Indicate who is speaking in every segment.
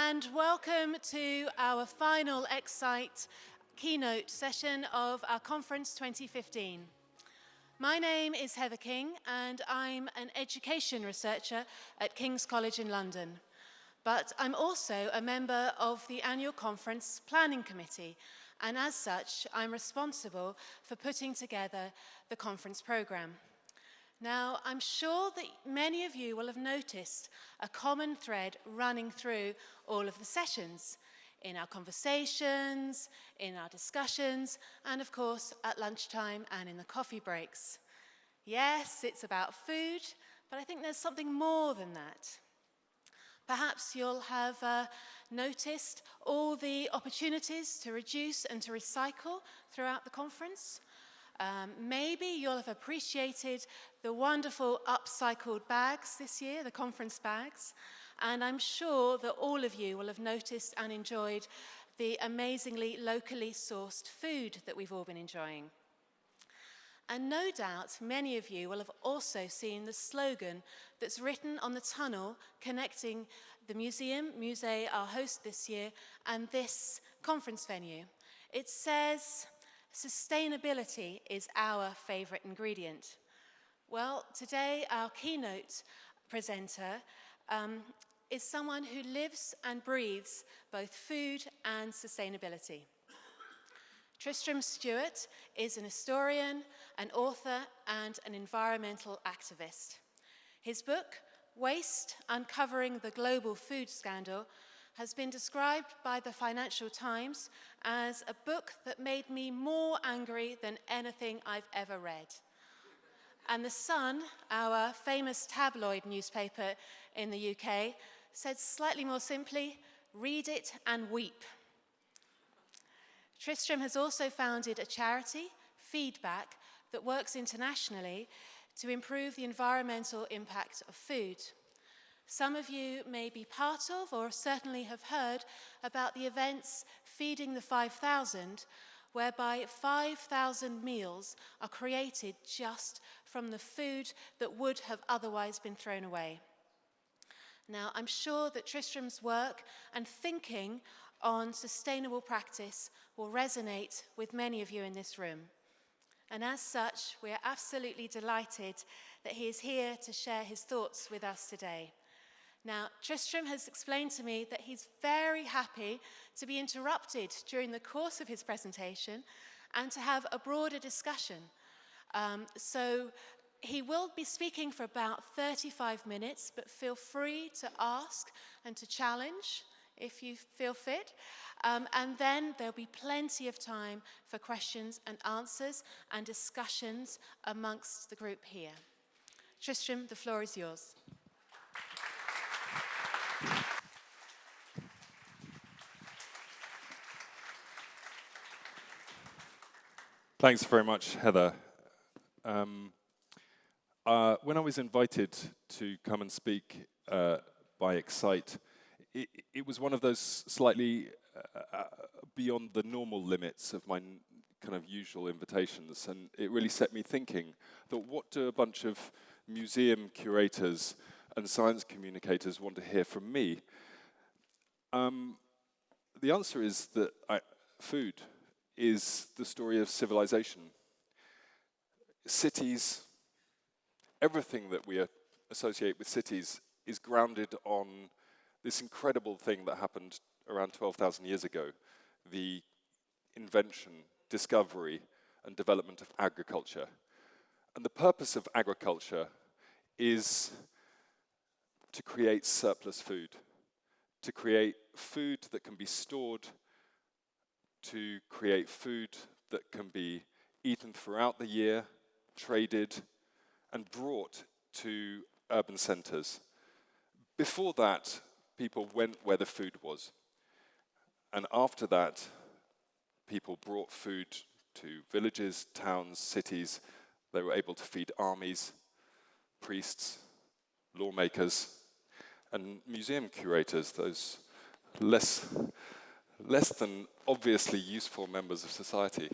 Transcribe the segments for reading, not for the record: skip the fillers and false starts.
Speaker 1: and welcome to our final Ecsite Keynote session of our conference 2015. My name is Heather King, and I'm an education researcher at King's College in London. But I'm also a member of the annual conference planning committee, and as such, I'm responsible for putting together the conference program. Now, I'm sure that many of you will have noticed a common thread running through all of the sessions, in our conversations, in our discussions, and of course, at lunchtime and in the coffee breaks. Yes, it's about food, but I think there's something more than that. Perhaps you'll have noticed all the opportunities to reduce and to recycle throughout the conference. Maybe you'll have appreciated the wonderful upcycled bags this year, the conference bags, and I'm sure that all of you will have noticed and enjoyed the amazingly locally sourced food that we've all been enjoying. And no doubt many of you will have also seen the slogan that's written on the tunnel connecting the Musée, our host this year, and this conference venue. It says, "Sustainability is our favorite ingredient." Well, today our keynote presenter is someone who lives and breathes both food and sustainability. Tristram Stuart is an historian, an author, and an environmental activist. His book, Waste: Uncovering the Global Food Scandal, has been described by the Financial Times as a book that made me more angry than anything I've ever read. And The Sun, our famous tabloid newspaper in the UK, said slightly more simply, "Read it and weep." Tristram has also founded a charity, Feedback, that works internationally to improve the environmental impact of food. Some of you may be part of or certainly have heard about the events Feeding the 5,000, whereby 5,000 meals are created just from the food that would have otherwise been thrown away. Now, I'm sure that Tristram's work and thinking on sustainable practice will resonate with many of you in this room. And as such, we are absolutely delighted that he is here to share his thoughts with us today. Now, Tristram has explained to me that he's very happy to be interrupted during the course of his presentation and to have a broader discussion. So he will be speaking for about 35 minutes, but feel free to ask and to challenge if you feel fit. And then there'll be plenty of time for questions and answers and discussions amongst the group here. Tristram, the floor is yours.
Speaker 2: Thanks very much, Heather. When I was invited to come and speak by Ecsite, it was one of those slightly beyond the normal limits of my kind of usual invitations, and it really set me thinking that what do a bunch of museum curators and science communicators want to hear from me? The answer is that food is the story of civilization. Cities, everything that we associate with cities is grounded on this incredible thing that happened around 12,000 years ago, the invention, discovery, and development of agriculture. And the purpose of agriculture is to create surplus food, to create food that can be stored, to create food that can be eaten throughout the year, traded, and brought to urban centers. Before that, people went where the food was. And after that, people brought food to villages, towns, cities. They were able to feed armies, priests, lawmakers, and museum curators, those less than obviously useful members of society.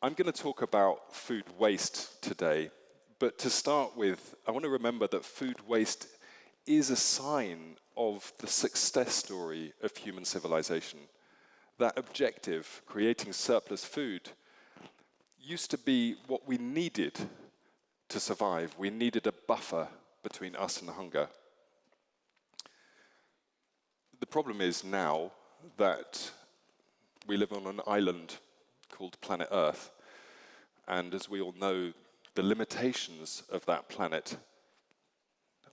Speaker 2: I'm going to talk about food waste today, But to start with, I want to remember that food waste is a sign of the success story of human civilization. That objective, creating surplus food, used to be what we needed to survive. We needed a buffer between us and hunger. The problem is now that we live on an island called planet Earth, and as we all know, the limitations of that planet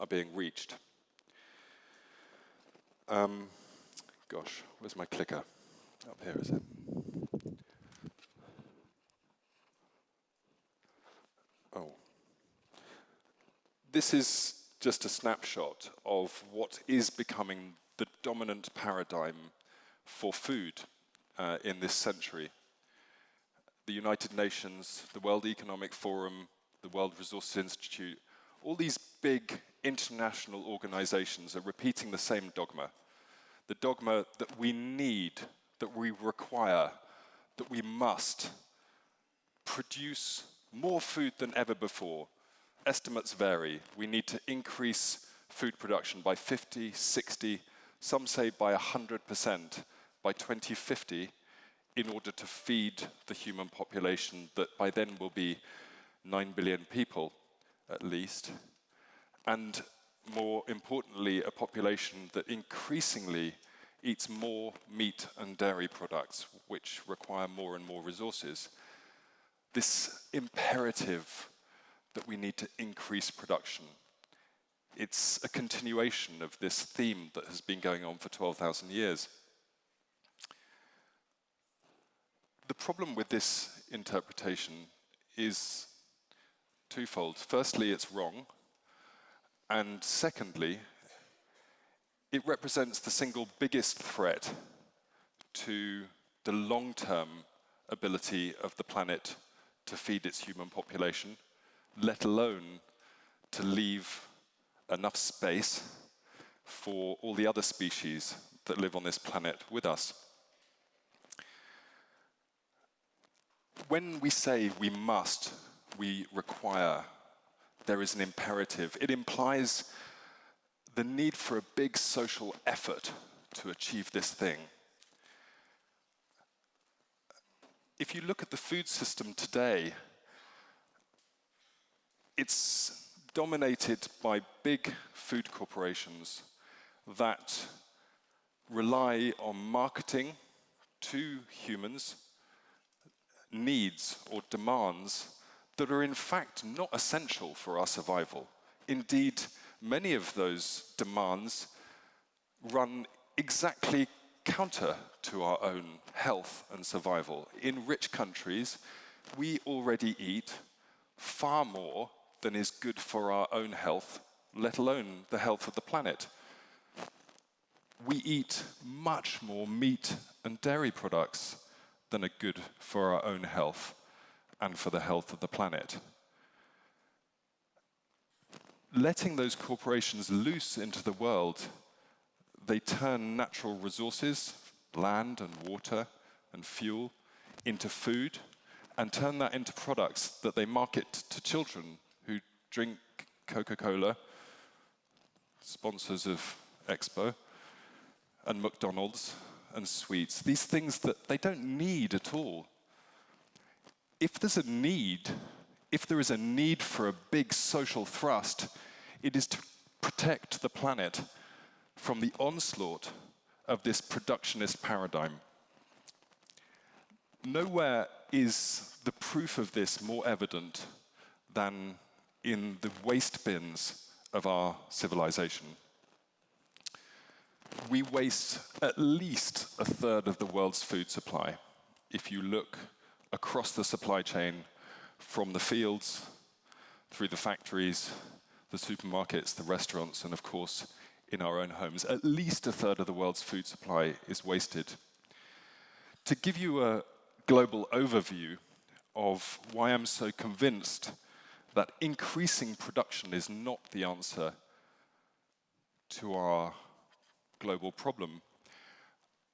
Speaker 2: are being reached. Gosh, where's my clicker? Up here, is it? Oh. This is just a snapshot of what is becoming the dominant paradigm for food in this century. The United Nations, the World Economic Forum, the World Resources Institute, all these big international organizations are repeating the same dogma. The dogma that we need, that we require, that we must produce more food than ever before. Estimates vary. We need to increase food production by 50, 60, some say by 100% by 2050 in order to feed the human population that by then will be 9 billion people at least. And more importantly, a population that increasingly eats more meat and dairy products, which require more and more resources. This imperative that we need to increase production. It's a continuation of this theme that has been going on for 12,000 years. The problem with this interpretation is twofold. Firstly, it's wrong, and secondly, it represents the single biggest threat to the long-term ability of the planet to feed its human population, let alone to leave enough space for all the other species that live on this planet with us. When we say we must, we require, there is an imperative, it implies the need for a big social effort to achieve this thing. If you look at the food system today, it's dominated by big food corporations that rely on marketing to humans needs or demands that are in fact not essential for our survival. Indeed, many of those demands run exactly counter to our own health and survival. In rich countries, we already eat far more than is good for our own health, let alone the health of the planet. We eat much more meat and dairy products than are good for our own health and for the health of the planet. Letting those corporations loose into the world, they turn natural resources, land and water and fuel, into food, and turn that into products that they market to children who drink Coca-Cola, sponsors of Expo, and McDonald's, and sweets, these things that they don't need at all. If there's a need, if there is a need for a big social thrust, it is to protect the planet from the onslaught of this productionist paradigm. Nowhere is the proof of this more evident than in the waste bins of our civilization. We waste at least a third of the world's food supply if you look across the supply chain from the fields, through the factories, the supermarkets, the restaurants, and of course, in our own homes. At least a third of the world's food supply is wasted. To give you a global overview of why I'm so convinced that increasing production is not the answer to our global problem,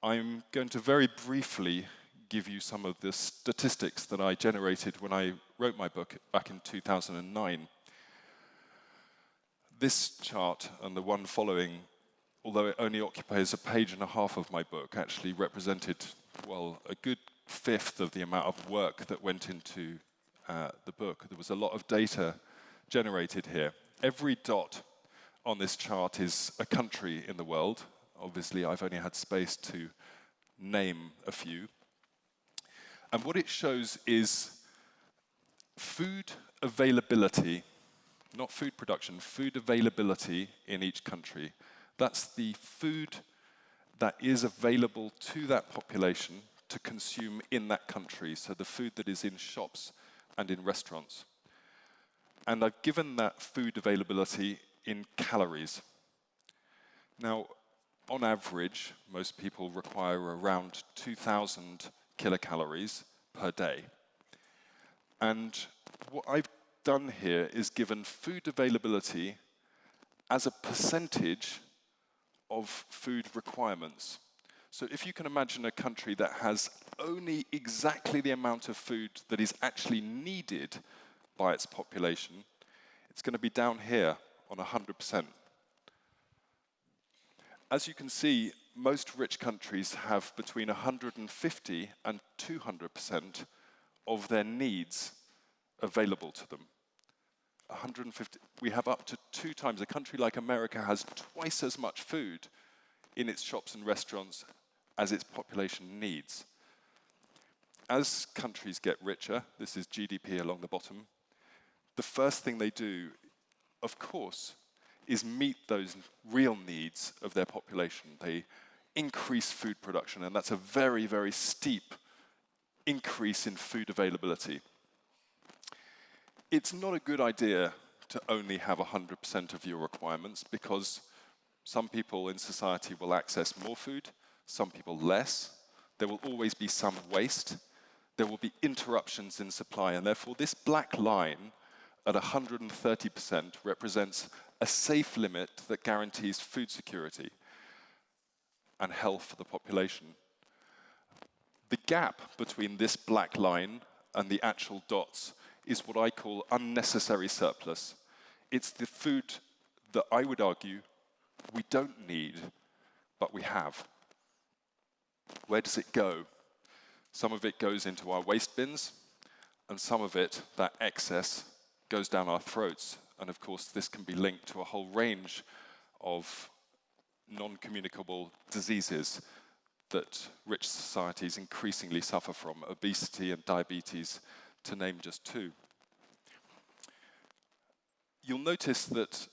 Speaker 2: I'm going to very briefly give you some of the statistics that I generated when I wrote my book back in 2009. this chart and the one following, although it only occupies a page and a half of my book, actually represented, well, a good fifth of the amount of work that went into the book. There was a lot of data generated here. Every dot on this chart is a country in the world. Obviously, I've only had space to name a few. And what it shows is food availability, not food production, food availability in each country. That's the food that is available to that population to consume in that country, so the food that is in shops and in restaurants. And I've given that food availability in calories. Now, on average, most people require around 2,000 kilocalories per day. And what I've done here is given food availability as a percentage of food requirements. So if you can imagine a country that has only exactly the amount of food that is actually needed by its population, it's going to be down here on 100%. As you can see, most rich countries have between 150 and 200% of their needs available to them. 150, we have up to 2 times. A country like America has twice as much food in its shops and restaurants as its population needs. As countries get richer, this is GDP along the bottom, the first thing they do, of course, is meet those real needs of their population. They increase food production, and that's a very, very steep increase in food availability. It's not a good idea to only have 100% of your requirements, because some people in society will access more food, some people less. There will always be some waste. There will be interruptions in supply, and therefore this black line at 130% represents a safe limit that guarantees food security and health for the population. The gap between this black line and the actual dots is what I call unnecessary surplus. It's the food that I would argue we don't need, but we have. Where does it go? Some of it goes into our waste bins, and some of it, that excess, goes down our throats. And of course, this can be linked to a whole range of non-communicable diseases that rich societies increasingly suffer from, obesity and diabetes, to name just 2. You'll notice that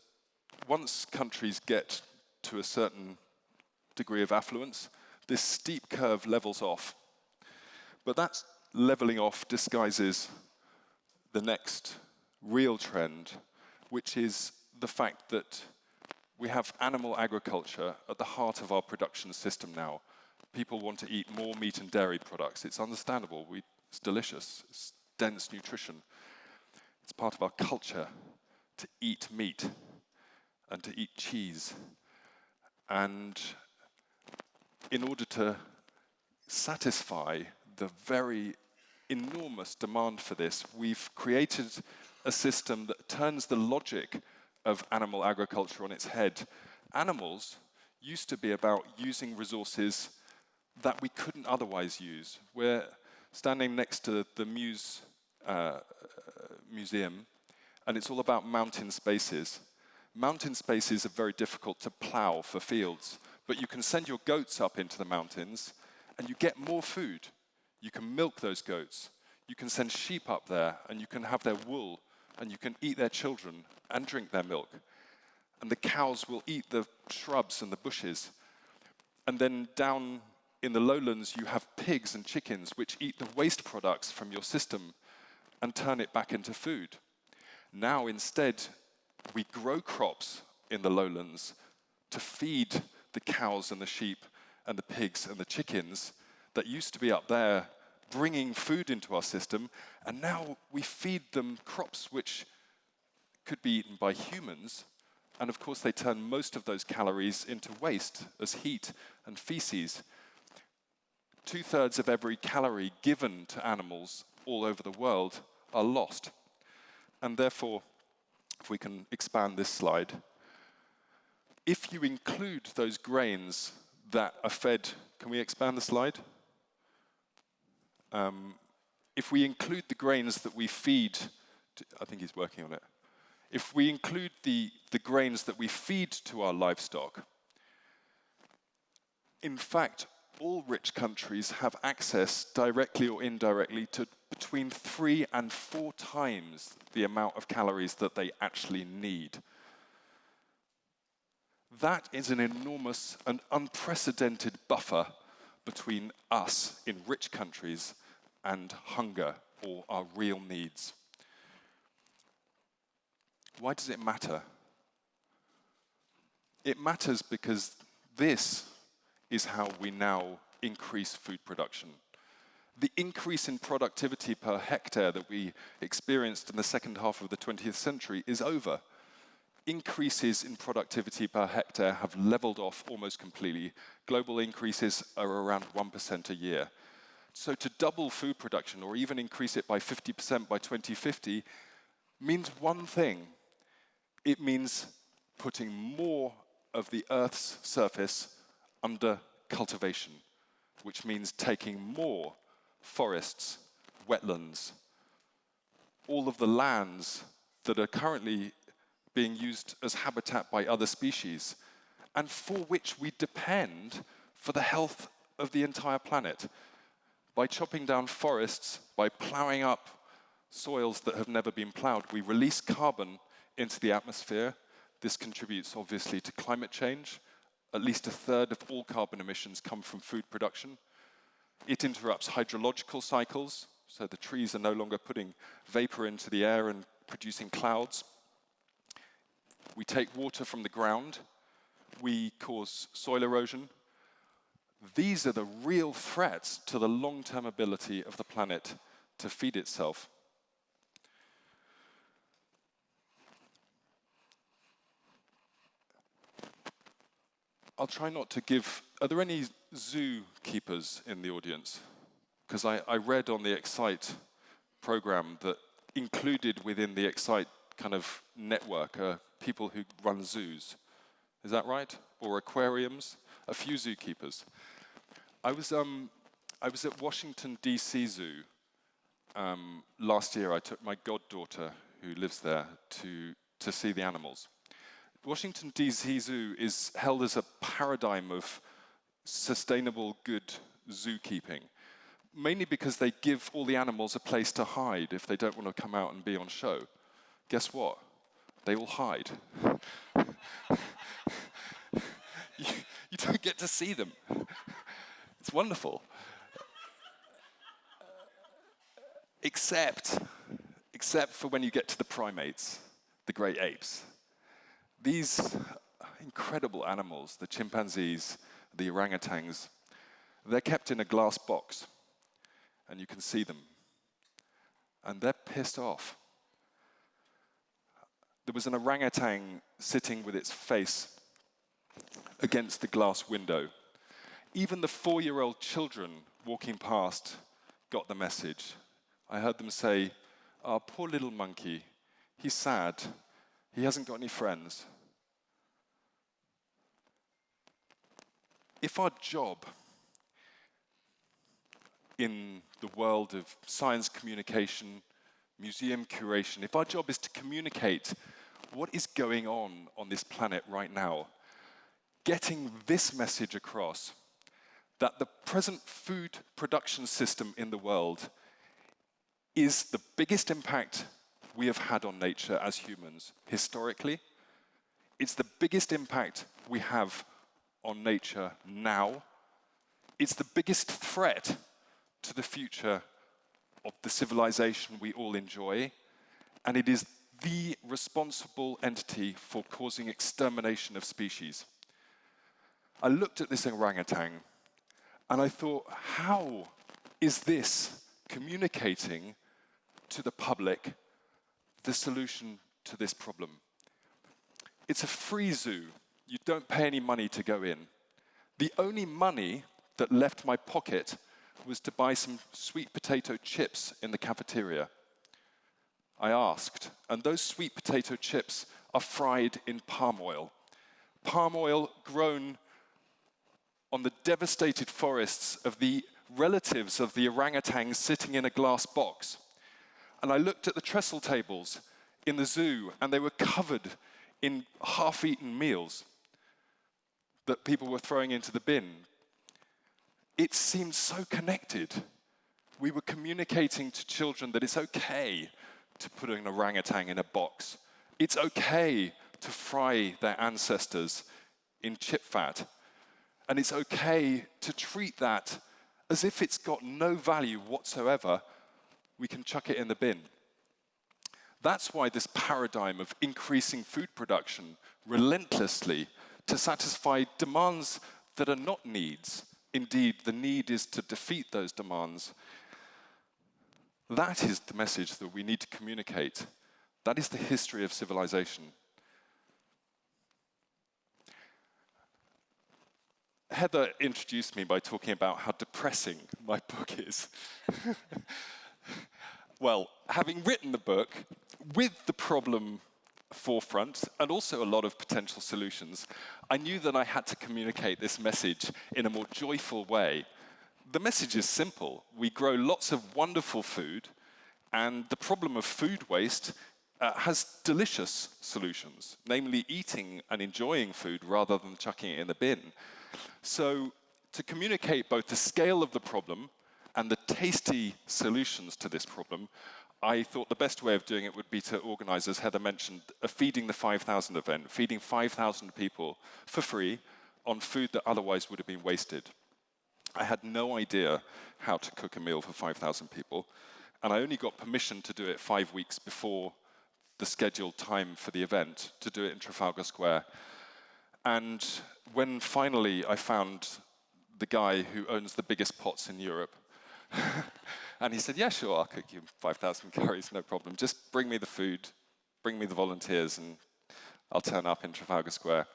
Speaker 2: once countries get to a certain degree of affluence, this steep curve levels off. But that leveling off disguises the next real trend, which is the fact that we have animal agriculture at the heart of our production system now. People want to eat more meat and dairy products. It's understandable. It's delicious. It's dense nutrition. It's part of our culture to eat meat and to eat cheese. And in order to satisfy the very enormous demand for this, we've created a system that turns the logic of animal agriculture on its head. Animals used to be about using resources that we couldn't otherwise use. We're standing next to the museum, and it's all about mountain spaces. Mountain spaces are very difficult to plow for fields, but you can send your goats up into the mountains, and you get more food. You can milk those goats. You can send sheep up there, and you can have their wool, and you can eat their children and drink their milk. And the cows will eat the shrubs and the bushes. And then down in the lowlands, you have pigs and chickens which eat the waste products from your system and turn it back into food. Now, instead, we grow crops in the lowlands to feed the cows and the sheep and the pigs and the chickens that used to be up there bringing food into our system, and now we feed them crops which could be eaten by humans, and of course they turn most of those calories into waste as heat and feces. 2/3 of every calorie given to animals all over the world are lost. And therefore, if we can expand this slide, if you include those grains that are fed, can we expand the slide? If we include the grains that we feed, I think he's working on it. If we include the grains that we feed to our livestock, in fact, all rich countries have access, directly or indirectly, to between 3 and 4 times the amount of calories that they actually need. That is an enormous and unprecedented buffer between us in rich countries and hunger, or our real needs. Why does it matter? It matters because this is how we now increase food production. The increase in productivity per hectare that we experienced in the second half of the 20th century is over. Increases in productivity per hectare have leveled off almost completely. Global increases are around 1% a year. So to double food production, or even increase it by 50% by 2050, means one thing. It means putting more of the Earth's surface under cultivation, which means taking more forests, wetlands, all of the lands that are currently being used as habitat by other species, and for which we depend for the health of the entire planet. By chopping down forests, by plowing up soils that have never been plowed, we release carbon into the atmosphere. This contributes, obviously, to climate change. At least a third of all carbon emissions come from food production. It interrupts hydrological cycles, so the trees are no longer putting vapor into the air and producing clouds. We take water from the ground. We cause soil erosion. These are the real threats to the long-term ability of the planet to feed itself. I'll try not to give... Are there any zookeepers in the audience? Because I read on the Ecsite program that included within the Ecsite kind of network are people who run zoos. Is that right? Or aquariums? A few zookeepers. I was at Washington, D.C. Zoo last year. I took my goddaughter, who lives there, to see the animals. Washington, D.C. Zoo is held as a paradigm of sustainable, good zookeeping, mainly because they give all the animals a place to hide if they don't want to come out and be on show. Guess what? They all hide. You don't get to see them. It's wonderful. Except for when you get to the primates, the great apes. These incredible animals, the chimpanzees, the orangutans, they're kept in a glass box, and you can see them. And they're pissed off. There was an orangutan sitting with its face against the glass window. Even the 4-year-old children walking past got the message. I heard them say, "Oh, poor little monkey, he's sad. He hasn't got any friends." If our job in the world of science communication, museum curation, if our job is to communicate what is going on this planet right now, getting this message across, that the present food production system in the world is the biggest impact we have had on nature as humans historically. It's the biggest impact we have on nature now. It's the biggest threat to the future of the civilization we all enjoy, and it is the responsible entity for causing extermination of species. I looked at this orangutan, and I thought, how is this communicating to the public the solution to this problem? It's a free zoo. You don't pay any money to go in. The only money that left my pocket was to buy some sweet potato chips in the cafeteria. I asked, and those sweet potato chips are fried in palm oil. palm oil grown on the devastated forests of the relatives of the orangutans sitting in a glass box. And I looked at the trestle tables in the zoo, and they were covered in half-eaten meals that people were throwing into the bin. It seemed so connected. We were communicating to children that it's okay to put an orangutan in a box. It's okay to fry their ancestors in chip fat. And it's okay to treat that as if it's got no value whatsoever. We can chuck it in the bin. That's why this paradigm of increasing food production relentlessly to satisfy demands that are not needs. Indeed, the need is to defeat those demands. That is the message that we need to communicate. That is the history of civilization. Heather introduced me by talking about how depressing my book is. Well, having written the book with the problem forefront and also a lot of potential solutions, I knew that I had to communicate this message in a more joyful way. The message is simple. We grow lots of wonderful food, and the problem of food waste has delicious solutions, namely eating and enjoying food rather than chucking it in the bin. So to communicate both the scale of the problem and the tasty solutions to this problem, I thought the best way of doing it would be to organize, as Heather mentioned, a Feeding the 5,000 event, feeding 5,000 people for free on food that otherwise would have been wasted. I had no idea how to cook a meal for 5,000 people, and I only got permission to do it 5 weeks before the scheduled time for the event, to do it in Trafalgar Square. And when finally I found the guy who owns the biggest pots in Europe, and he said, yeah, sure, I'll cook you 5,000 curries, no problem. Just bring me the food, bring me the volunteers, and I'll turn up in Trafalgar Square.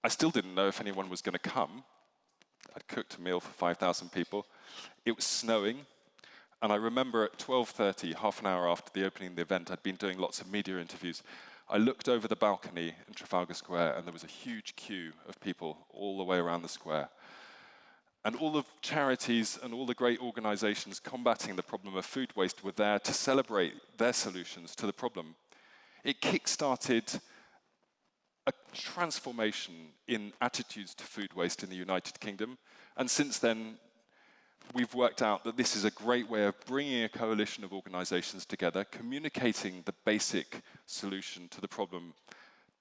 Speaker 2: I still didn't know if anyone was going to come. I'd cooked a meal for 5,000 people. It was snowing, and I remember at 12:30, half an hour after the opening of the event, I'd been doing lots of media interviews. I looked over the balcony in Trafalgar Square, and there was a huge queue of people all the way around the square. And all the charities and all the great organizations combating the problem of food waste were there to celebrate their solutions to the problem. It kick-started a transformation in attitudes to food waste in the United Kingdom. And since then, we've worked out that this is a great way of bringing a coalition of organizations together, communicating the basic solution to the problem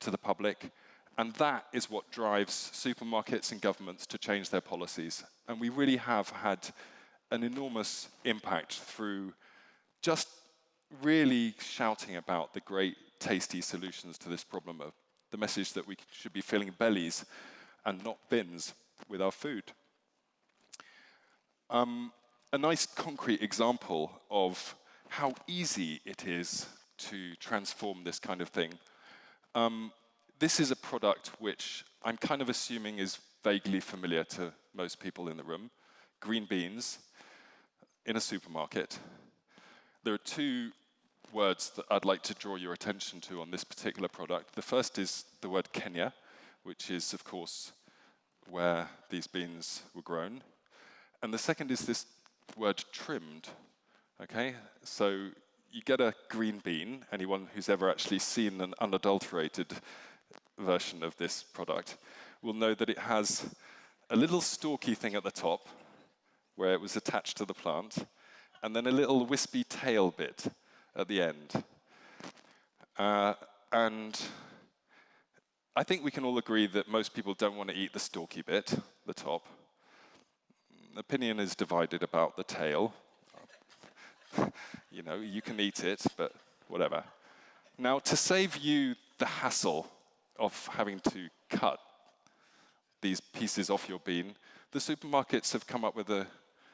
Speaker 2: to the public. And that is what drives supermarkets and governments to change their policies. And we really have had an enormous impact through just really shouting about the great, tasty solutions to this problem of the message that we should be filling bellies and not bins with our food. A nice concrete example of how easy it is to transform this kind of thing. This is a product which I'm kind of assuming is vaguely familiar to most people in the room. Green beans in a supermarket. There are two words that I'd like to draw your attention to on this particular product. The first is the word Kenya, which is, of course, where these beans were grown. And the second is this word trimmed, okay? So you get a green bean. Anyone who's ever actually seen an unadulterated version of this product will know that it has a little stalky thing at the top where it was attached to the plant, and then a little wispy tail bit at the end. And I think we can all agree that most people don't want to eat the stalky bit, the top. Opinion is divided about the tail. You know, you can eat it, but whatever. Now, to save you the hassle of having to cut these pieces off your bean, the supermarkets have come up with a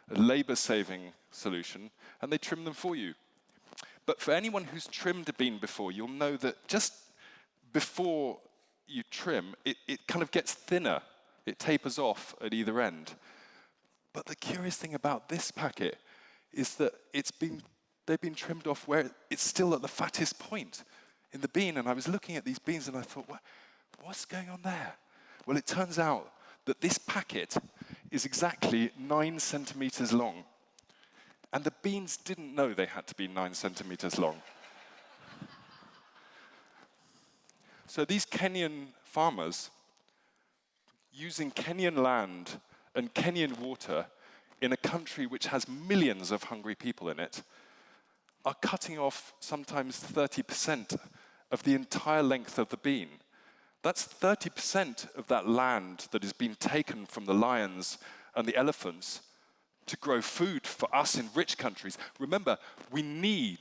Speaker 2: labor-saving solution, and they trim them for you. But for anyone who's trimmed a bean before, you'll know that just before you trim, it kind of gets thinner. It tapers off at either end. But the curious thing about this packet is that they've been trimmed off where it's still at the fattest point in the bean. And I was looking at these beans and I thought, what's going on there? Well, it turns out that this packet is exactly 9 centimeters long. And the beans didn't know they had to be 9 centimeters long. So these Kenyan farmers, using Kenyan land and Kenyan water in a country which has millions of hungry people in it, are cutting off sometimes 30% of the entire length of the bean. That's 30% of that land that has been taken from the lions and the elephants to grow food for us in rich countries. Remember, we need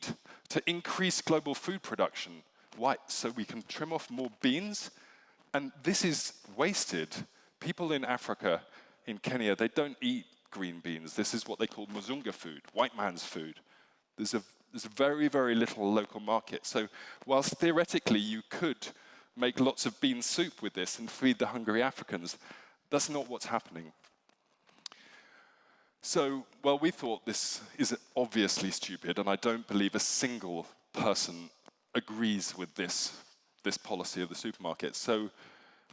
Speaker 2: to increase global food production. Why? So we can trim off more beans? And this is wasted. People in Africa, in Kenya, they don't eat green beans. This is what they call Muzunga food, white man's food. There's very, very little local market. So whilst theoretically you could make lots of bean soup with this and feed the hungry Africans, that's not what's happening. So, well, we thought this is obviously stupid, and I don't believe a single person agrees with this policy of the supermarket. So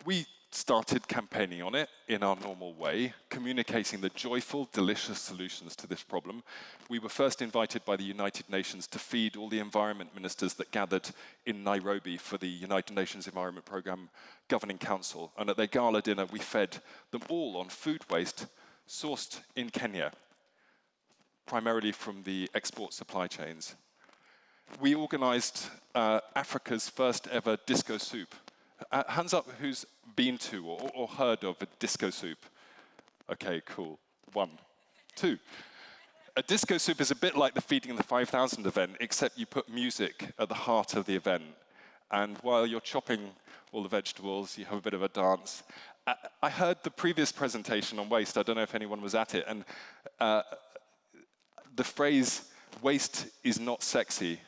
Speaker 2: we started campaigning on it in our normal way, communicating the joyful, delicious solutions to this problem. We were first invited by the United Nations to feed all the environment ministers that gathered in Nairobi for the United Nations Environment Programme Governing Council. And at their gala dinner, we fed them all on food waste sourced in Kenya, primarily from the export supply chains. We organized Africa's first ever disco soup. Hands up who's been to or heard of a disco soup. Okay, cool. 1, 2. A disco soup is a bit like the Feeding the 5,000 event, except you put music at the heart of the event. And while you're chopping all the vegetables, you have a bit of a dance. I heard the previous presentation on waste. I don't know if anyone was at it. And the phrase, waste is not sexy,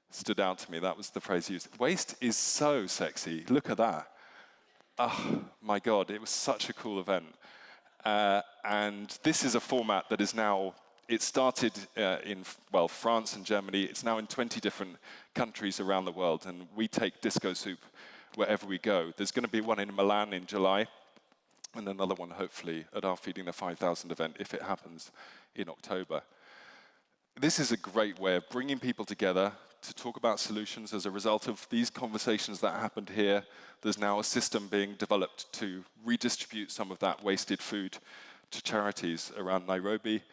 Speaker 2: stood out to me. That was the phrase used. Waste is so sexy. Look at that. Oh, my God, it was such a cool event. And this is a format that is now, it started in, well, France and Germany. It's now in 20 different countries around the world. And we take disco soup wherever we go. There's going to be one in Milan in July, and another one, hopefully, at our Feeding the 5,000 event, if it happens in October. This is a great way of bringing people together to talk about solutions. As a result of these conversations that happened here, there's now a system being developed to redistribute some of that wasted food to charities around Nairobi.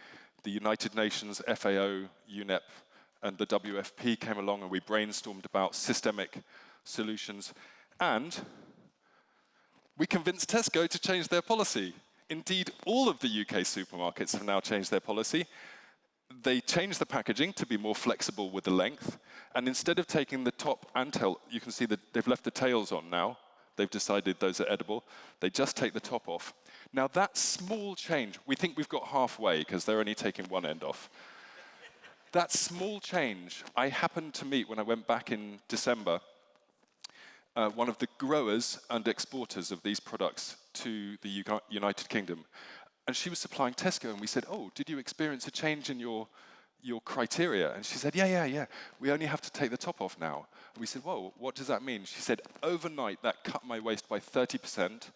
Speaker 2: The United Nations, FAO, UNEP, and the WFP came along, and we brainstormed about systemic solutions. And we convinced Tesco to change their policy. Indeed, all of the UK supermarkets have now changed their policy. They changed the packaging to be more flexible with the length, and instead of taking the top and tail, you can see that they've left the tails on now. They've decided those are edible. They just take the top off. Now that small change, we think we've got halfway because they're only taking one end off. That small change, I happened to meet when I went back in December, one of the growers and exporters of these products to the United Kingdom. And she was supplying Tesco, and we said, oh, did you experience a change in your criteria? And she said, yeah, we only have to take the top off now. And we said, whoa, what does that mean? She said, overnight, that cut my waste by 30%.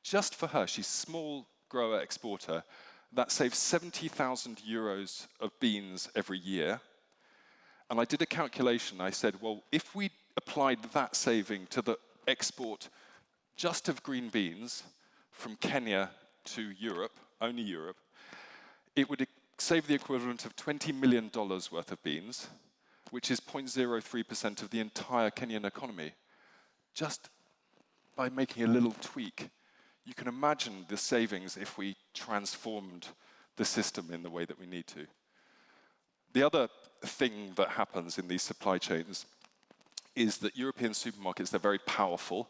Speaker 2: Just for her, she's a small grower exporter. That saves 70,000 euros of beans every year. And I did a calculation. I said, well, if we applied that saving to the export just of green beans from Kenya to Europe, only Europe, it would save the equivalent of $20 million worth of beans, which is 0.03% of the entire Kenyan economy, just by making a little tweak. You can imagine the savings if we transformed the system in the way that we need to. The other thing that happens in these supply chains is that European supermarkets, they're very powerful,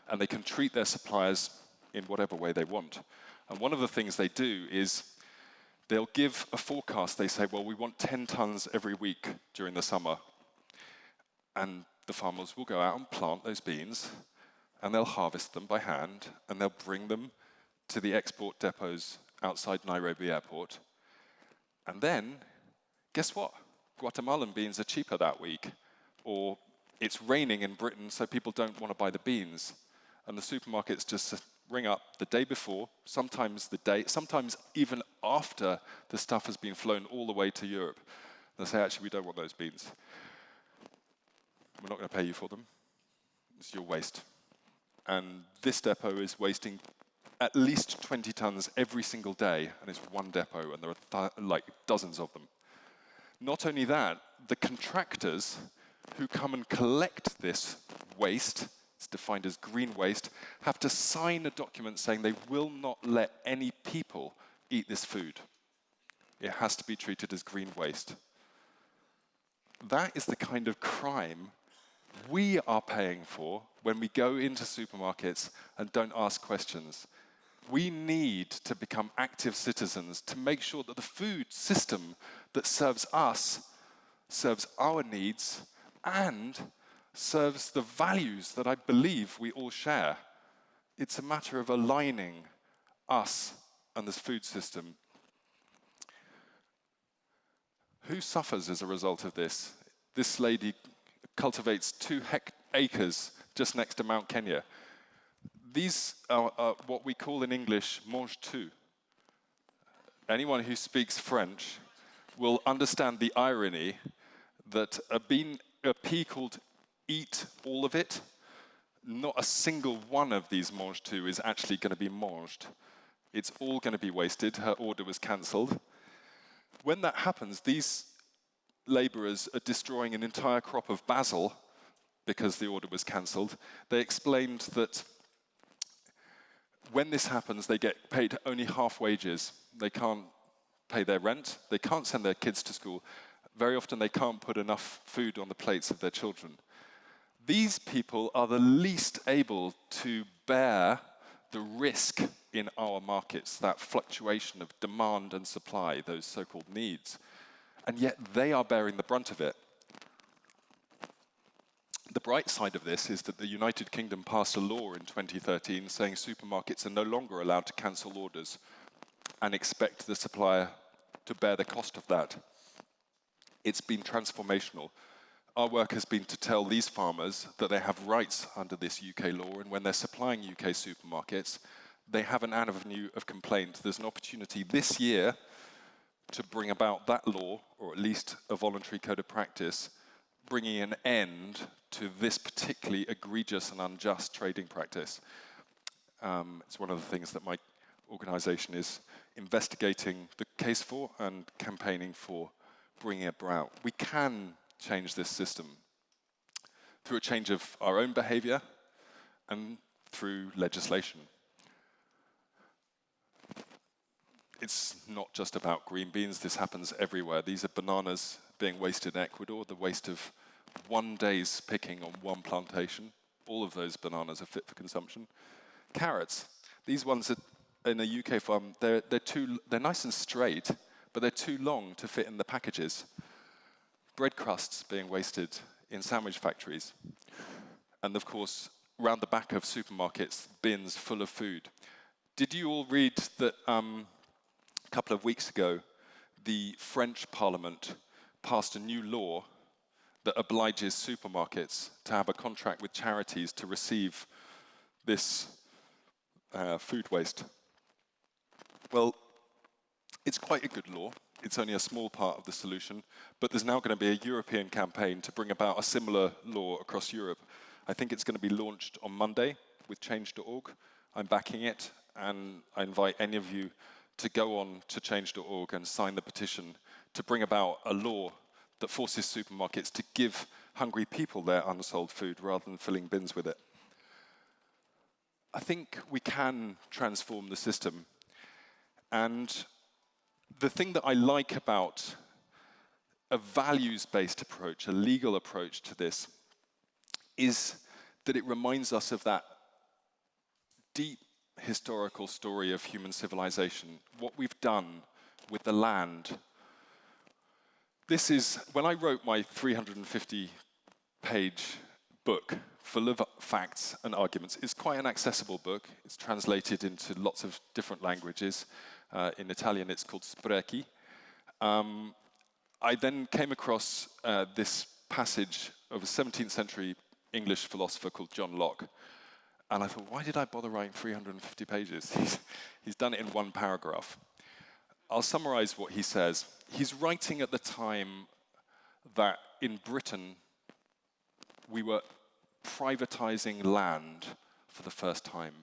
Speaker 2: and they can treat their suppliers in whatever way they want. And one of the things they do is they'll give a forecast. They say, well, we want 10 tons every week during the summer. And the farmers will go out and plant those beans, and they'll harvest them by hand, and they'll bring them to the export depots outside Nairobi airport. And then, guess what? Guatemalan beans are cheaper that week. Or it's raining in Britain, so people don't want to buy the beans. and the supermarkets just ring up the day before, sometimes even after the stuff has been flown all the way to Europe. They'll say, actually, we don't want those beans. We're not going to pay you for them. It's your waste. And this depot is wasting at least 20 tons every single day, and it's one depot, and there are like dozens of them. Not only that, the contractors who come and collect this waste, it's defined as green waste, have to sign a document saying they will not let any people eat this food. It has to be treated as green waste. That is the kind of crime we are paying for when we go into supermarkets and don't ask questions. We need to become active citizens to make sure that the food system that serves us serves our needs and serves the values that I believe we all share. It's a matter of aligning us and this food system. Who suffers as a result of this? This lady cultivates 2 acres just next to Mount Kenya. These are what we call in English mange-tout. Anyone who speaks French will understand the irony that a pea called eat all of it, not a single one of these mange-tout is actually going to be manged. It's all going to be wasted. Her order was cancelled. When that happens, these laborers are destroying an entire crop of basil because the order was cancelled. They explained that when this happens, they get paid only half wages. They can't pay their rent. They can't send their kids to school. Very often, they can't put enough food on the plates of their children. These people are the least able to bear the risk in our markets, that fluctuation of demand and supply, those so-called needs. And yet, they are bearing the brunt of it. The bright side of this is that the United Kingdom passed a law in 2013 saying supermarkets are no longer allowed to cancel orders and expect the supplier to bear the cost of that. It's been transformational. Our work has been to tell these farmers that they have rights under this UK law, and when they're supplying UK supermarkets, they have an avenue of complaint. There's an opportunity this year to bring about that law, or at least a voluntary code of practice, bringing an end to this particularly egregious and unjust trading practice. It's one of the things that my organization is investigating the case for and campaigning for bringing about. We can change this system through a change of our own behavior and through legislation. It's not just about green beans. This happens everywhere. These are bananas being wasted in Ecuador, the waste of 1 day's picking on one plantation. All of those bananas are fit for consumption. Carrots. These ones are in a UK farm, they're nice and straight, but they're too long to fit in the packages. Bread crusts being wasted in sandwich factories. And of course, round the back of supermarkets, bins full of food. Did you all read that a couple of weeks ago, the French Parliament passed a new law that obliges supermarkets to have a contract with charities to receive this food waste? Well, it's quite a good law. It's only a small part of the solution, but there's now going to be a European campaign to bring about a similar law across Europe. I think it's going to be launched on Monday with change.org. I'm backing it, and I invite any of you to go on to change.org and sign the petition to bring about a law that forces supermarkets to give hungry people their unsold food rather than filling bins with it. I think we can transform the system. And the thing that I like about a values-based approach, a legal approach to this, is that it reminds us of that deep historical story of human civilization, what we've done with the land. This is, when I wrote my 350-page book full of facts and arguments, it's quite an accessible book. It's translated into lots of different languages. In Italian, it's called Sprechi. I then came across this passage of a 17th century English philosopher called John Locke. And I thought, why did I bother writing 350 pages? He's done it in one paragraph. I'll summarize what he says. He's writing at the time that in Britain, we were privatizing land for the first time.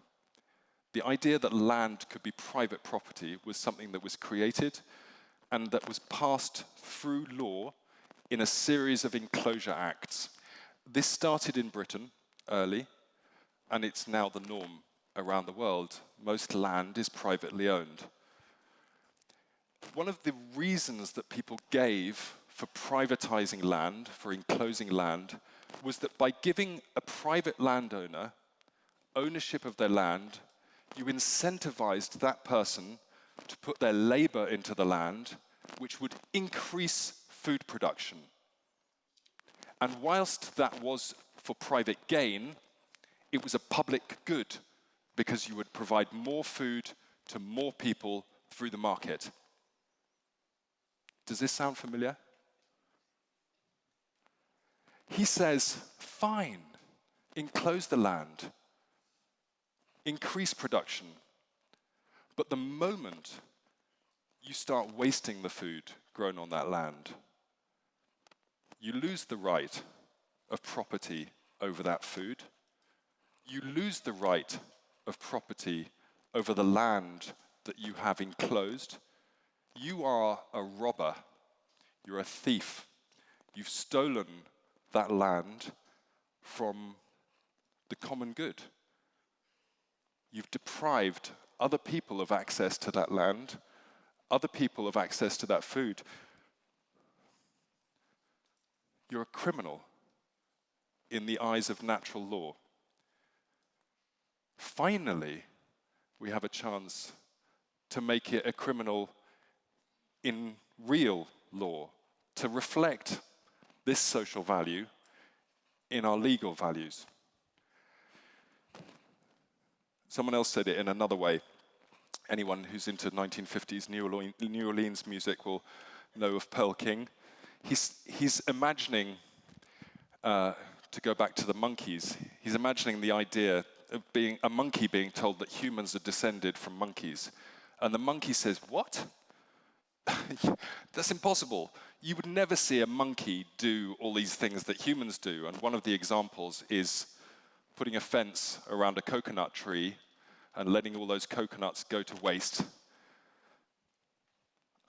Speaker 2: The idea that land could be private property was something that was created and that was passed through law in a series of enclosure acts. This started in Britain early, and it's now the norm around the world. Most land is privately owned. One of the reasons that people gave for privatizing land, for enclosing land, was that by giving a private landowner ownership of their land, you incentivized that person to put their labor into the land, which would increase food production. And whilst that was for private gain, it was a public good because you would provide more food to more people through the market. Does this sound familiar? He says, fine, enclose the land, increase production. But the moment you start wasting the food grown on that land, you lose the right of property over that food. You lose the right of property over the land that you have enclosed. You are a robber. You're a thief. You've stolen that land from the common good. You've deprived other people of access to that land, other people of access to that food. You're a criminal in the eyes of natural law. Finally, we have a chance to make it a criminal in real law, to reflect this social value in our legal values. Someone else said it in another way. Anyone who's into 1950s New Orleans music will know of Pearl King. He's imagining, to go back to the monkeys, he's imagining the idea of being a monkey being told that humans are descended from monkeys. And the monkey says, what? That's impossible. You would never see a monkey do all these things that humans do. And one of the examples is putting a fence around a coconut tree and letting all those coconuts go to waste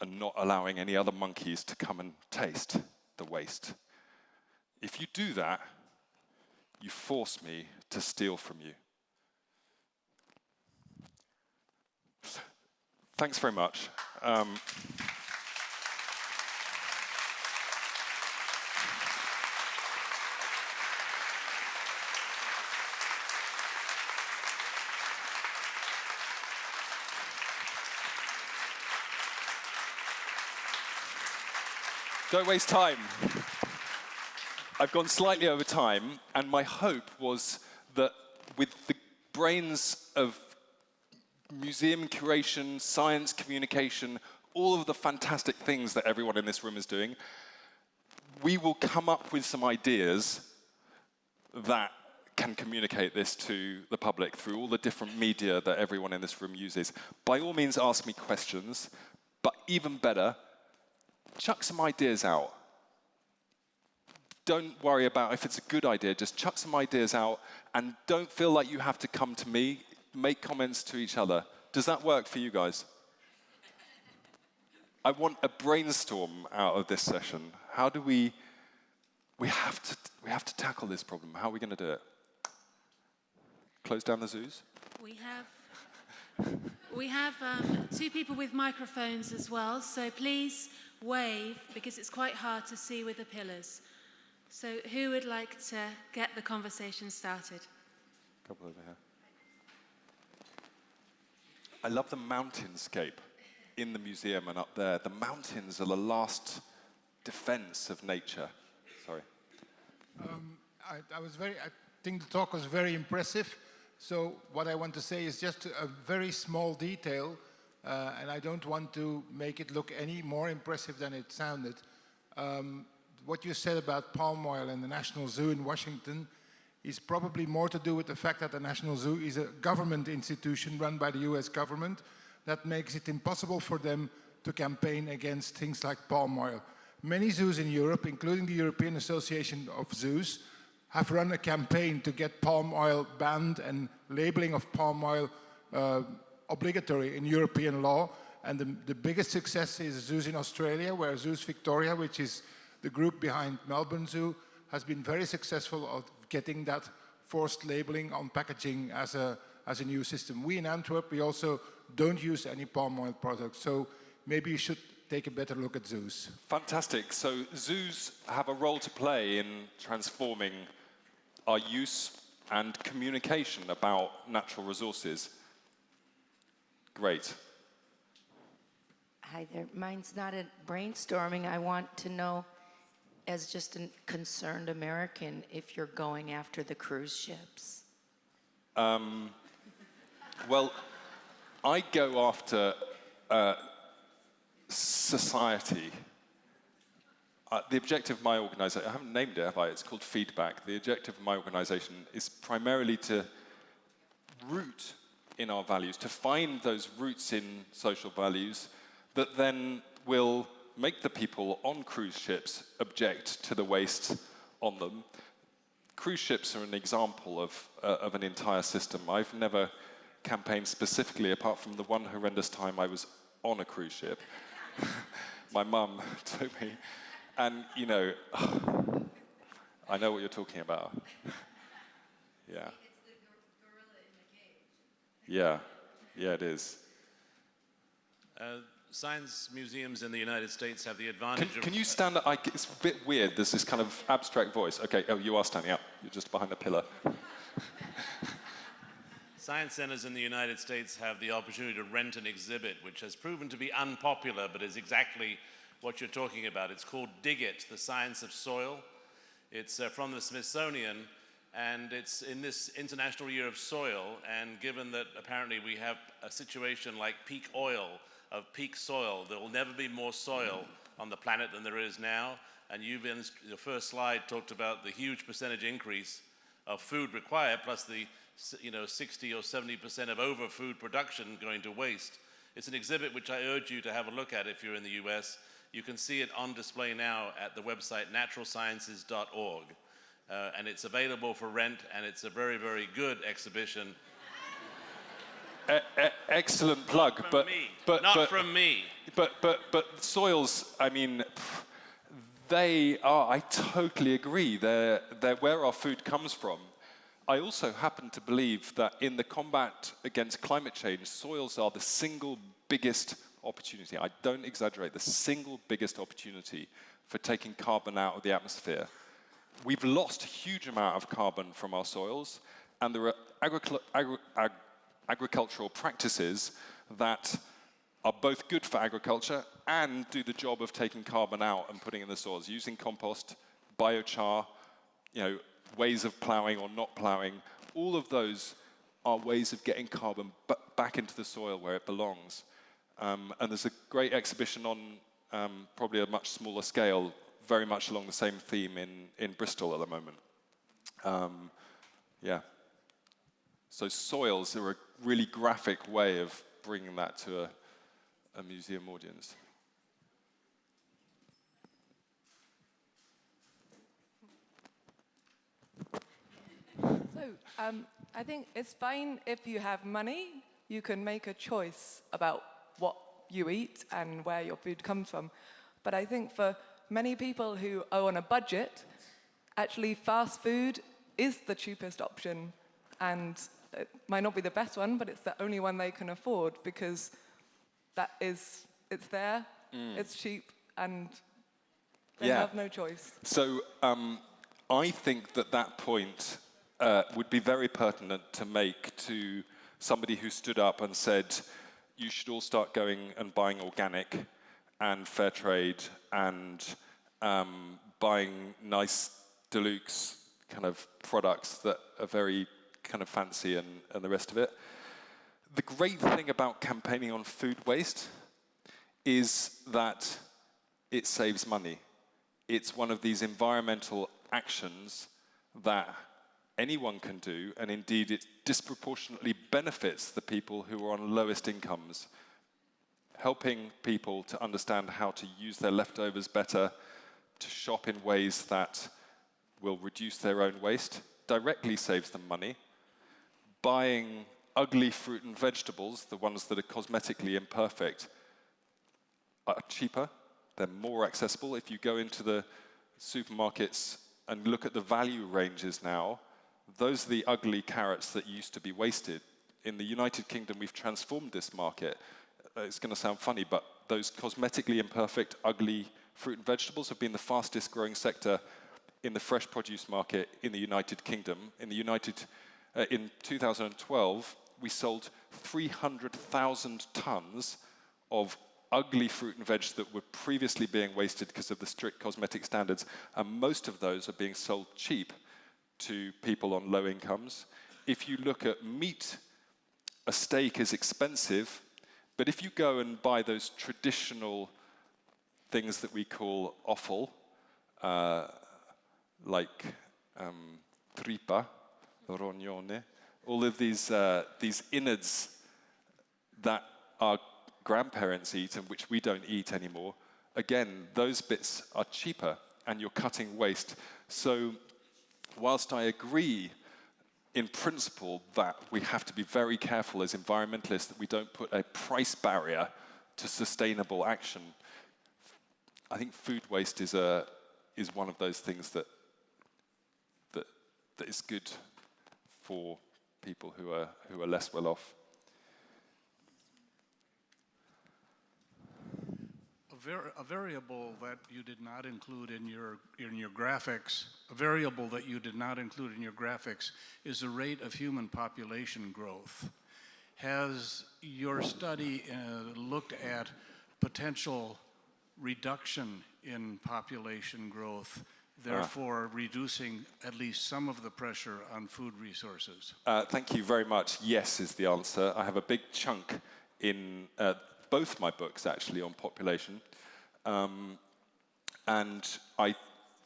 Speaker 2: and not allowing any other monkeys to come and taste the waste. If you do that, you force me to steal from you. Thanks very much. Don't waste time. I've gone slightly over time, and my hope was that with the brains of museum curation, science communication, all of the fantastic things that everyone in this room is doing, we will come up with some ideas that can communicate this to the public through all the different media that everyone in this room uses. By all means, ask me questions, but even better, chuck some ideas out. Don't worry about if it's a good idea, just chuck some ideas out and don't feel like you have to come to me, make comments to each other. Does that work for you guys? I want a brainstorm out of this session. How do we have to tackle this problem. How are we going to do it? Close down the zoos?
Speaker 1: We have two people with microphones as well, so please wave, because it's quite hard to see with the pillars. So who would like to get the conversation started?
Speaker 2: A couple over here. I love the mountainscape in the museum and up there. The mountains are the last defense of nature. Sorry.
Speaker 3: I think the talk was very impressive. So what I want to say is just a very small detail, and I don't want to make it look any more impressive than it sounded. What you said about palm oil and the National Zoo in Washington is probably more to do with the fact that the National Zoo is a government institution run by the US government that makes it impossible for them to campaign against things like palm oil. Many zoos in Europe, including the European Association of Zoos, have run a campaign to get palm oil banned and labeling of palm oil obligatory in European law. And the biggest success is zoos in Australia, where Zoos Victoria, which is the group behind Melbourne Zoo, has been very successful at getting that forced labeling on packaging as a new system. We in Antwerp, we also don't use any palm oil products, so maybe you should take a better look at zoos.
Speaker 2: Fantastic. So zoos have a role to play in transforming our use and communication about natural resources. Great.
Speaker 4: Hi there. Mine's not a brainstorming. I want to know, as just a concerned American, if you're going after the cruise ships.
Speaker 2: Well, I go after society. The objective of my organisation, I haven't named it, have I? It's called Feedback. The objective of my organisation is primarily to root in our values, to find those roots in social values that then will make the people on cruise ships object to the waste on them. Cruise ships are an example of an entire system. I've never campaigned specifically, apart from the one horrendous time I was on a cruise ship. My mum took me, and you know, I know what you're talking about. Yeah.
Speaker 4: It's the gorilla in the cage.
Speaker 2: Yeah, it is.
Speaker 5: Science museums in the United States have the advantage of...
Speaker 2: Can you stand up? It's a bit weird. There's this kind of abstract voice. Okay, oh, you are standing up. You're just behind the pillar.
Speaker 5: Science centers in the United States have the opportunity to rent an exhibit, which has proven to be unpopular, but is exactly what you're talking about. It's called Dig It, the Science of Soil. It's from the Smithsonian, and it's in this International Year of Soil, and given that apparently we have a situation like peak oil, of peak soil, there will never be more soil on the planet than there is now, and you've in the first slide talked about the huge percentage increase of food required, plus the 60 or 70% of over-food production going to waste. It's an exhibit which I urge you to have a look at if you're in the US. You can see it on display now at the website naturalsciences.org. And it's available for rent, and it's a very, very good exhibition.
Speaker 2: Excellent plug,
Speaker 5: Not from me.
Speaker 2: But soils, I mean, they are, I totally agree, they're where our food comes from. I also happen to believe that in the combat against climate change, soils are the single biggest opportunity. I don't exaggerate, the single biggest opportunity for taking carbon out of the atmosphere. We've lost a huge amount of carbon from our soils, and there are agricultural practices that are both good for agriculture and do the job of taking carbon out and putting in the soils, using compost, biochar, ways of ploughing or not ploughing. All of those are ways of getting carbon back into the soil where it belongs. And there's a great exhibition on probably a much smaller scale, very much along the same theme in Bristol at the moment. Yeah. So soils are a really graphic way of bringing that to a museum audience.
Speaker 6: So I think it's fine if you have money, you can make a choice about what you eat and where your food comes from. But I think for many people who are on a budget, actually fast food is the cheapest option. And it might not be the best one, but it's the only one they can afford because it's there, it's cheap, and they have no choice.
Speaker 2: So I think that point would be very pertinent to make to somebody who stood up and said, you should all start going and buying organic and fair trade and buying nice deluxe kind of products that are very kind of fancy and the rest of it. The great thing about campaigning on food waste is that it saves money. It's one of these environmental actions that anyone can do, and indeed it disproportionately benefits the people who are on lowest incomes. Helping people to understand how to use their leftovers better, to shop in ways that will reduce their own waste, directly saves them money. Buying ugly fruit and vegetables, the ones that are cosmetically imperfect, are cheaper, they're more accessible. If you go into the supermarkets and look at the value ranges now, those are the ugly carrots that used to be wasted. In the United Kingdom, we've transformed this market. It's going to sound funny, but those cosmetically imperfect, ugly fruit and vegetables have been the fastest growing sector in the fresh produce market in the United Kingdom. In 2012, we sold 300,000 tons of ugly fruit and veg that were previously being wasted because of the strict cosmetic standards, and most of those are being sold cheap to people on low incomes. If you look at meat, a steak is expensive, but if you go and buy those traditional things that we call offal, like tripa, rognone, all of these innards that our grandparents eat and which we don't eat anymore, again, those bits are cheaper and you're cutting waste. So whilst I agree in principle that we have to be very careful as environmentalists that we don't put a price barrier to sustainable action, I think food waste is one of those things that is good for people who are less well off.
Speaker 7: A variable that you did not include in your graphics, a variable that you did not include in your graphics is the rate of human population growth. Has your study looked at potential reduction in population growth, therefore reducing at least some of the pressure on food resources?
Speaker 2: Thank you very much. Yes is the answer. I have a big chunk in both my books, actually, on population. And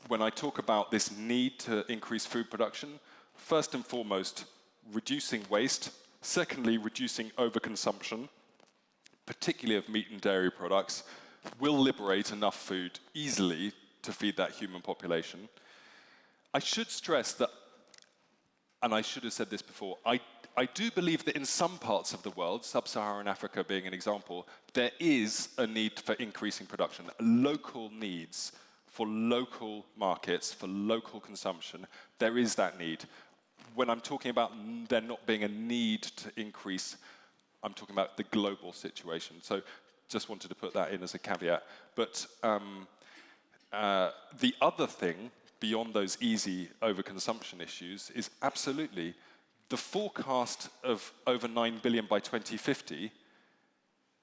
Speaker 2: when I talk about this need to increase food production, first and foremost, reducing waste. Secondly, reducing overconsumption, particularly of meat and dairy products, will liberate enough food easily to feed that human population. I should stress that, and I should have said this before, I do believe that in some parts of the world, sub-Saharan Africa being an example, there is a need for increasing production, local needs for local markets, for local consumption. There is that need. When I'm talking about there not being a need to increase, I'm talking about the global situation. So just wanted to put that in as a caveat. But the other thing, beyond those easy overconsumption issues, is absolutely the forecast of over 9 billion by 2050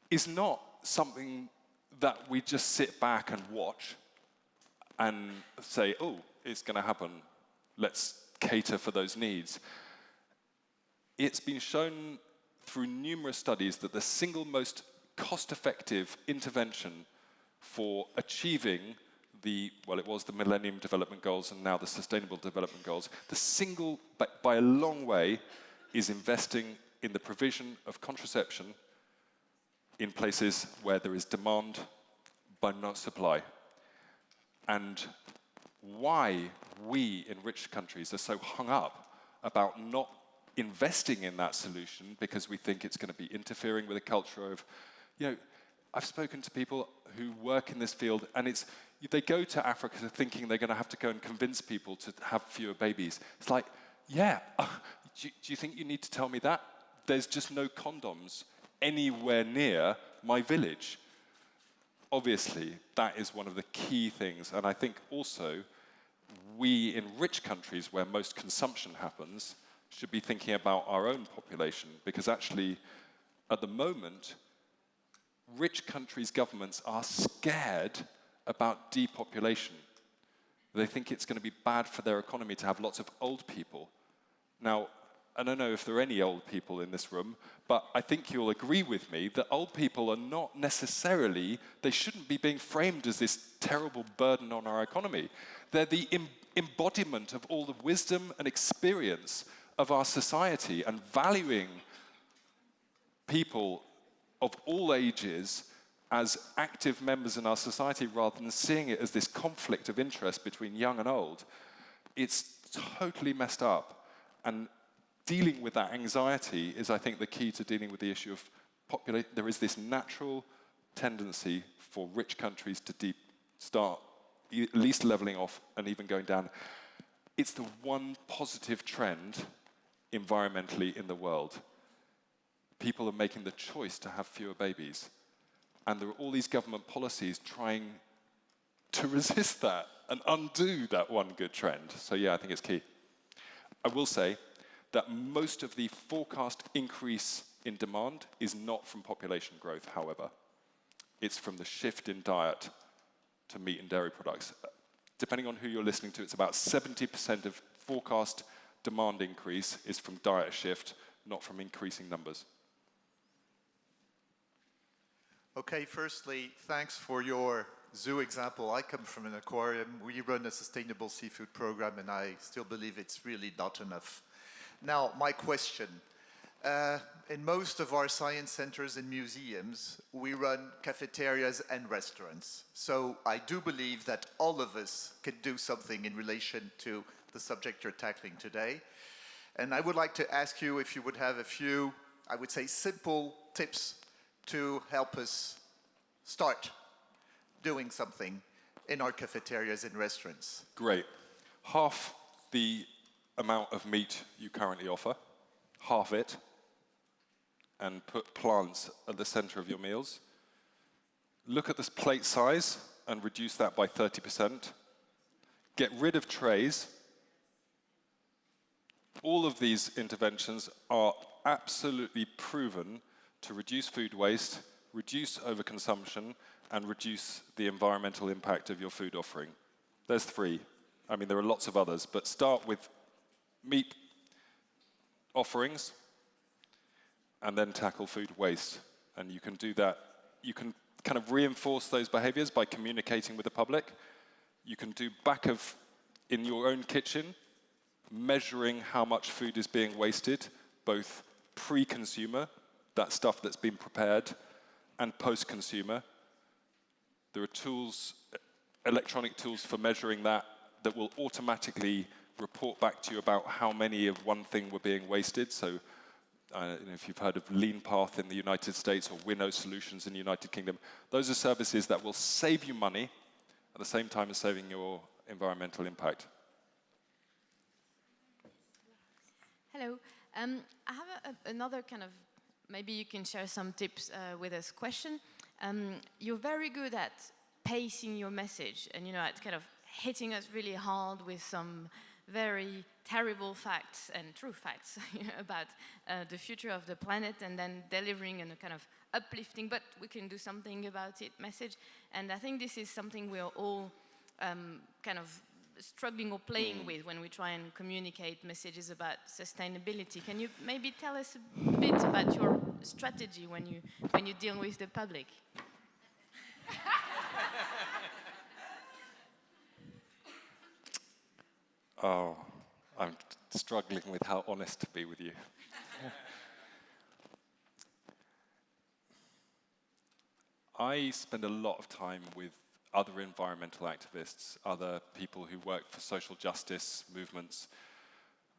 Speaker 2: is not something that we just sit back and watch and say, oh, it's going to happen, let's cater for those needs. It's been shown through numerous studies that the single most cost-effective intervention for achieving it was the Millennium Development Goals and now the Sustainable Development Goals, the single, by a long way, is investing in the provision of contraception in places where there is demand but not supply. And why we in rich countries are so hung up about not investing in that solution because we think it's going to be interfering with a culture of, I've spoken to people who work in this field, and they go to Africa thinking they're going to have to go and convince people to have fewer babies. It's like, do you think you need to tell me that? There's just no condoms anywhere near my village. Obviously, that is one of the key things, and I think also we in rich countries where most consumption happens should be thinking about our own population, because actually, at the moment, rich countries' governments are scared about depopulation. They think it's going to be bad for their economy to have lots of old people. Now, I don't know if there are any old people in this room, but I think you'll agree with me that old people are not necessarily, they shouldn't be being framed as this terrible burden on our economy. They're the embodiment of all the wisdom and experience of our society, and valuing people of all ages as active members in our society rather than seeing it as this conflict of interest between young and old, it's totally messed up. And dealing with that anxiety is, I think, the key to dealing with the issue of population. There is this natural tendency for rich countries to start at least leveling off and even going down. It's the one positive trend environmentally in the world. People are making the choice to have fewer babies. And there are all these government policies trying to resist that and undo that one good trend. So yeah, I think it's key. I will say that most of the forecast increase in demand is not from population growth, however. It's from the shift in diet to meat and dairy products. Depending on who you're listening to, it's about 70% of forecast demand increase is from diet shift, not from increasing numbers.
Speaker 8: Okay, firstly, thanks for your zoo example. I come from an aquarium. We run a sustainable seafood program, and I still believe it's really not enough. Now, my question. In most of our science centers and museums, we run cafeterias and restaurants. So I do believe that all of us could do something in relation to the subject you're tackling today. And I would like to ask you if you would have a few, I would say, simple tips to help us start doing something in our cafeterias and restaurants.
Speaker 2: Great. Half the amount of meat you currently offer, half it, and put plants at the center of your meals. Look at this plate size and reduce that by 30%. Get rid of trays. All of these interventions are absolutely proven to reduce food waste, reduce overconsumption, and reduce the environmental impact of your food offering. There's 3. I mean, there are lots of others, but start with meat offerings, and then tackle food waste. And you can do that. You can kind of reinforce those behaviors by communicating with the public. You can do in your own kitchen, measuring how much food is being wasted, both pre-consumer, that stuff that's been prepared, and post-consumer. There are tools, electronic tools for measuring that will automatically report back to you about how many of one thing were being wasted. So if you've heard of Lean Path in the United States or Winnow Solutions in the United Kingdom, those are services that will save you money at the same time as saving your environmental impact.
Speaker 9: Hello. I have another kind of, maybe you can share some tips with us question. You're very good at pacing your message and, at kind of hitting us really hard with some very terrible facts and true facts about the future of the planet, and then delivering a kind of uplifting, but we can do something about it message. And I think this is something we're all kind of struggling or playing with when we try and communicate messages about sustainability. Can you maybe tell us a bit about your strategy when you deal with the public?
Speaker 2: Oh, I'm struggling with how honest to be with you. I spend a lot of time with other environmental activists, other people who work for social justice movements,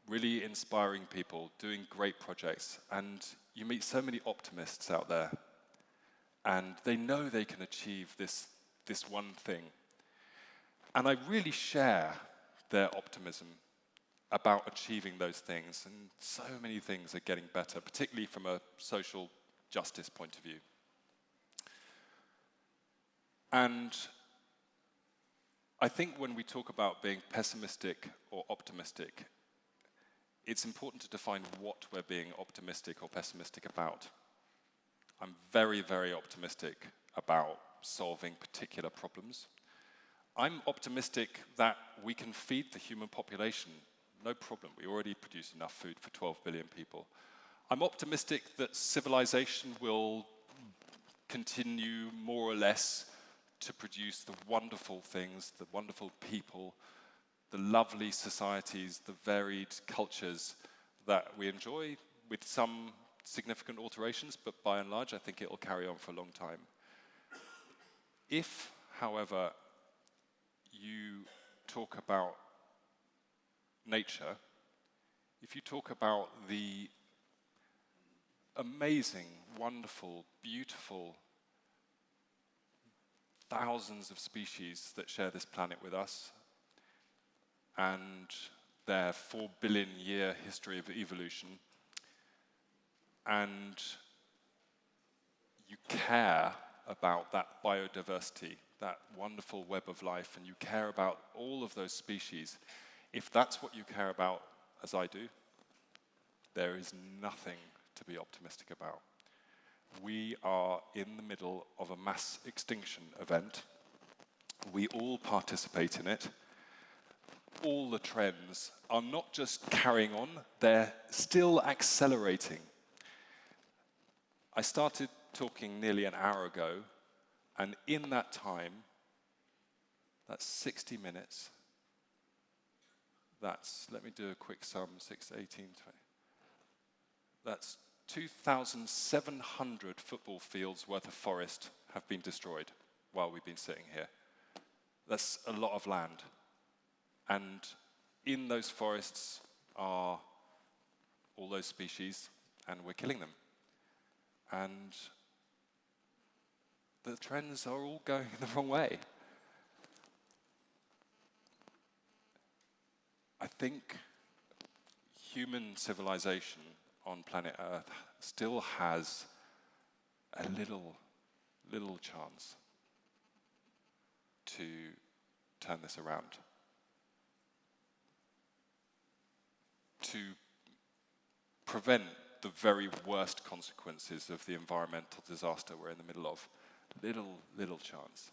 Speaker 2: really inspiring people, doing great projects. And you meet so many optimists out there, and they know they can achieve this one thing. And I really share their optimism about achieving those things, and so many things are getting better, particularly from a social justice point of view. And I think when we talk about being pessimistic or optimistic, it's important to define what we're being optimistic or pessimistic about. I'm very, very optimistic about solving particular problems. I'm optimistic that we can feed the human population, no problem. We already produce enough food for 12 billion people. I'm optimistic that civilization will continue more or less to produce the wonderful things, the wonderful people, the lovely societies, the varied cultures that we enjoy, with some significant alterations, but by and large, I think it will carry on for a long time. If, however, you talk about nature, if you talk about the amazing, wonderful, beautiful thousands of species that share this planet with us, and their 4 billion year history of evolution, and you care about that biodiversity, that wonderful web of life, and you care about all of those species, if that's what you care about, as I do, there is nothing to be optimistic about. We are in the middle of a mass extinction event. We all participate in it. All the trends are not just carrying on, they're still accelerating. I started talking nearly an hour ago, and in that time, that's 60 minutes. That's, let me do a quick sum, 6, 18, 20. That's 2,700 football fields worth of forest have been destroyed while we've been sitting here. That's a lot of land. And in those forests are all those species, and we're killing them. And the trends are all going the wrong way. I think human civilization on planet Earth still has a little chance to turn this around. To prevent the very worst consequences of the environmental disaster we're in the middle of. Little chance.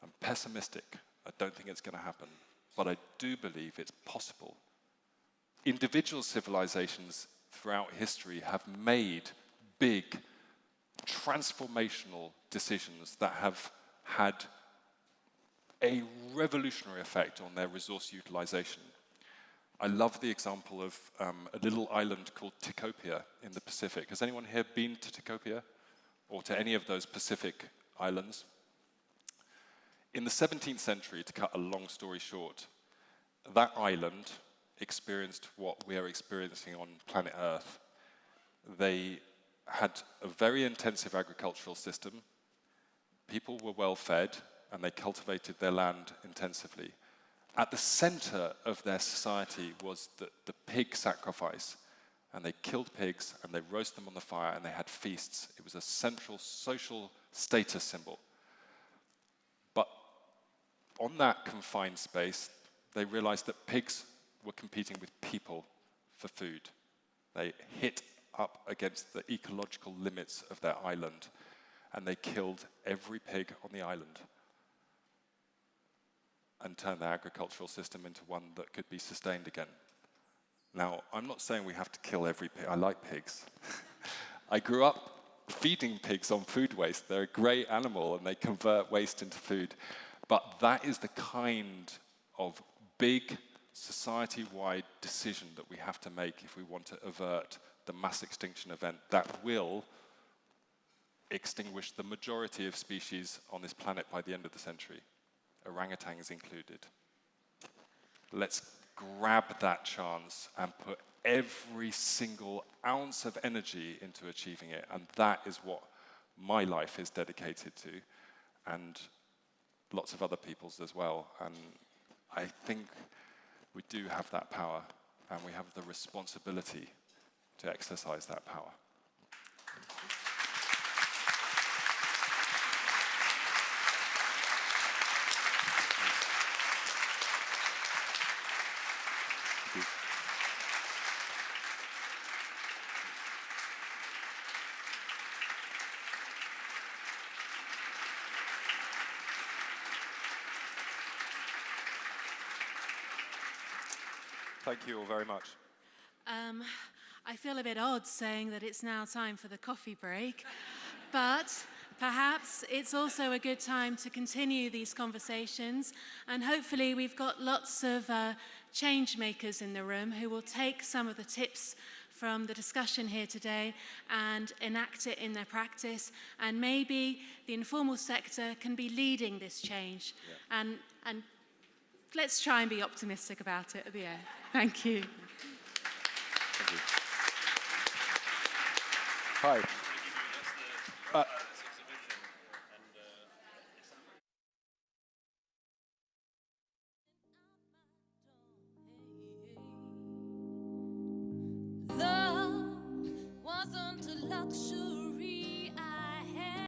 Speaker 2: I'm pessimistic. I don't think it's going to happen. But I do believe it's possible. Individual civilizations throughout history have made big, transformational decisions that have had a revolutionary effect on their resource utilization. I love the example of a little island called Tikopia in the Pacific. Has anyone here been to Tikopia or to any of those Pacific islands? In the 17th century, to cut a long story short, that island experienced what we are experiencing on planet Earth. They had a very intensive agricultural system. People were well fed, and they cultivated their land intensively. At the center of their society was the pig sacrifice. And they killed pigs, and they roasted them on the fire, and they had feasts. It was a central social status symbol. But on that confined space, they realized that pigs were competing with people for food. They hit up against the ecological limits of their island, and they killed every pig on the island and turned their agricultural system into one that could be sustained again. Now, I'm not saying we have to kill every pig. I like pigs. I grew up feeding pigs on food waste. They're a great animal, and they convert waste into food. But that is the kind of big society-wide decision that we have to make if we want to avert the mass extinction event that will extinguish the majority of species on this planet by the end of the century, orangutans included. Let's grab that chance and put every single ounce of energy into achieving it, and that is what my life is dedicated to, and lots of other people's as well. And I think we do have that power, and we have the responsibility to exercise that power. Thank you all very much.
Speaker 1: I feel a bit odd saying that it's now time for the coffee break, but perhaps it's also a good time to continue these conversations, and hopefully we've got lots of change makers in the room who will take some of the tips from the discussion here today and enact it in their practice, and maybe the informal sector can be leading this change. Yeah. And let's try and be optimistic about it at the end. Thank you.
Speaker 2: Thank you. Hi.
Speaker 10: Love wasn't a luxury.